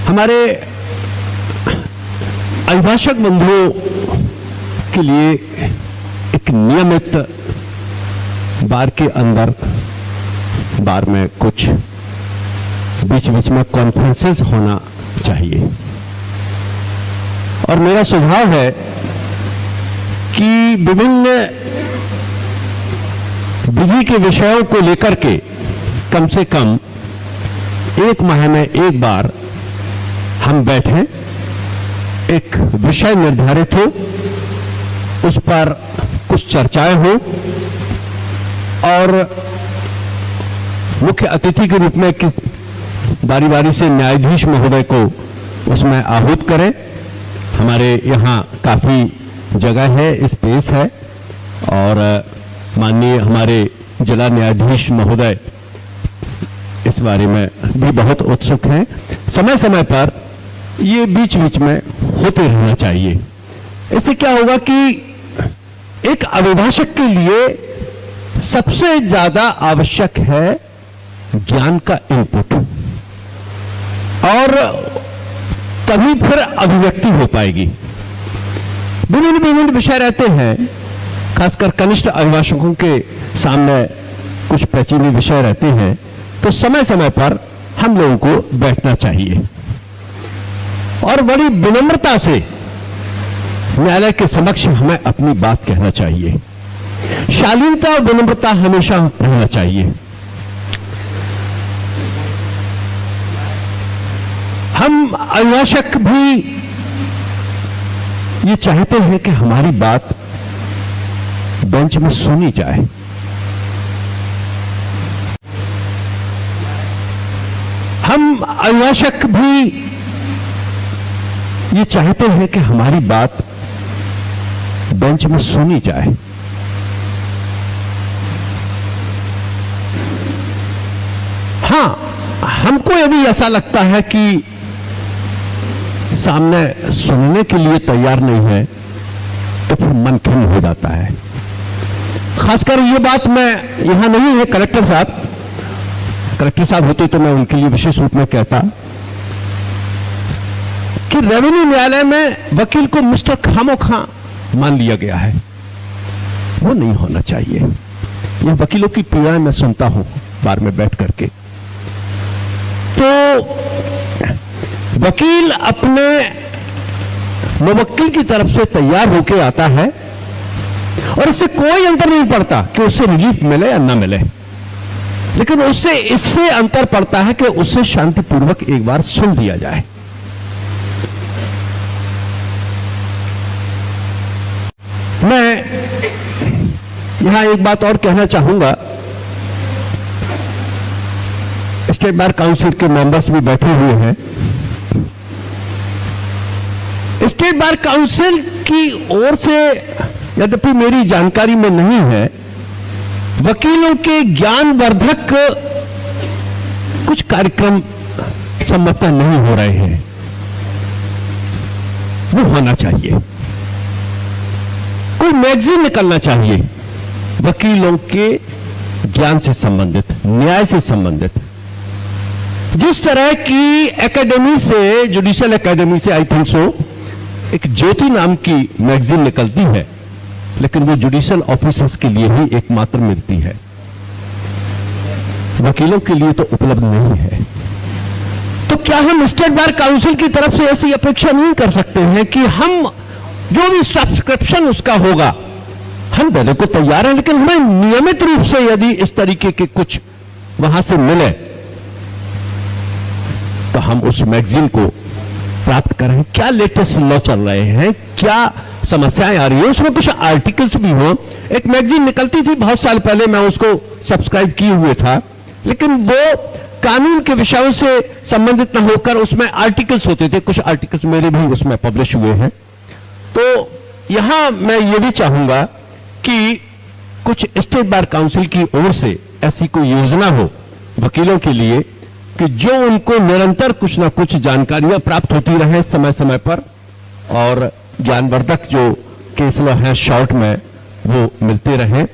हमारे अभिभाषक बंधुओं के लिए एक नियमित बार के अंदर बार में कुछ बीच बीच में कॉन्फ्रेंसेस होना चाहिए। और मेरा सुझाव है कि विभिन्न विधि के विषयों को लेकर के कम से कम एक माह में एक बार हम बैठें, एक विषय निर्धारित हो, उस पर कुछ चर्चाएं हो और मुख्य अतिथि के रूप में बारी बारी से न्यायाधीश महोदय को उसमें आहूत करें। हमारे यहाँ काफी जगह है, स्पेस है और माननीय हमारे जिला न्यायाधीश महोदय इस बारे में भी बहुत उत्सुक हैं। समय समय पर ये बीच बीच में होते रहना चाहिए। इससे क्या होगा कि एक अभिभाषक के लिए सबसे ज्यादा आवश्यक है ज्ञान का इनपुट, और तभी फिर अभिव्यक्ति हो पाएगी। विभिन्न विभिन्न विषय रहते हैं, खासकर कनिष्ठ अभिभाषकों के सामने कुछ पेचीदे विषय रहते हैं, तो समय समय पर हम लोगों को बैठना चाहिए और बड़ी विनम्रता से न्यायालय के समक्ष हमें अपनी बात कहना चाहिए। शालीनता और विनम्रता हमेशा रहना चाहिए। हम अभिभाषक भी ये चाहते हैं कि हमारी बात बेंच में सुनी जाए। हम अभिभाषक भी ये चाहते हैं कि हमारी बात बेंच में सुनी जाए। हां, हमको यदि ऐसा लगता है कि सामने सुनने के लिए तैयार नहीं है तो फिर मन खिन्न हो जाता है। खासकर ये बात मैं यहां नहीं है, कलेक्टर साहब होते तो मैं उनके लिए विशेष रूप में कहता कि रेवेन्यू न्यायालय में वकील को मिस्टर खामोखा मान लिया गया है। वो नहीं होना चाहिए। यह वकीलों की पीड़ाएं मैं सुनता हूं बार में बैठ करके। तो वकील अपने मुवक्किल की तरफ से तैयार होकर आता है और इससे कोई अंतर नहीं पड़ता कि उससे रिलीफ मिले या ना मिले, लेकिन उससे इससे अंतर पड़ता है कि उससे शांतिपूर्वक एक बार सुन लिया जाए। मैं यहां एक बात और कहना चाहूंगा। स्टेट बार काउंसिल के मेंबर्स भी बैठे हुए हैं। स्टेट बार काउंसिल की ओर से, यद्यपि मेरी जानकारी में नहीं है, वकीलों के ज्ञानवर्धक कुछ कार्यक्रम संभवतः नहीं हो रहे हैं। वो होना चाहिए। कोई मैगजीन निकलना चाहिए वकीलों के ज्ञान से संबंधित, न्याय से संबंधित। जिस तरह की एकेडमी से, जुडिशियल एकेडमी से आई थिंक सो, एक ज्योति नाम की मैगजीन निकलती है, लेकिन वो जुडिशियल ऑफिसर्स के लिए ही एकमात्र मिलती है, वकीलों के लिए तो उपलब्ध नहीं है। तो क्या हम स्टेट बार काउंसिल की तरफ से ऐसी अपेक्षा नहीं कर सकते हैं कि हम जो भी सब्सक्रिप्शन उसका होगा हम देने को तैयार हैं, लेकिन हमें नियमित रूप से यदि इस तरीके के कुछ वहां से मिले तो हम उस मैगजीन को प्राप्त करें। क्या लेटेस्ट लॉ चल रहे हैं, क्या समस्याएं आ रही है, उसमें कुछ आर्टिकल्स भी हो। एक मैगजीन निकलती थी बहुत साल पहले, मैं उसको सब्सक्राइब किए हुए था, लेकिन वो कानून के विषयों से संबंधित न होकर उसमें आर्टिकल्स होते थे। कुछ आर्टिकल्स मेरे भी उसमें पब्लिश हुए हैं। तो यहां मैं ये भी चाहूंगा कि कुछ स्टेट बार काउंसिल की ओर से ऐसी कोई योजना हो वकीलों के लिए कि जो उनको निरंतर कुछ ना कुछ जानकारियां प्राप्त होती रहे समय समय पर, और ज्ञानवर्धक जो केस लॉ है शॉर्ट में वो मिलते रहे।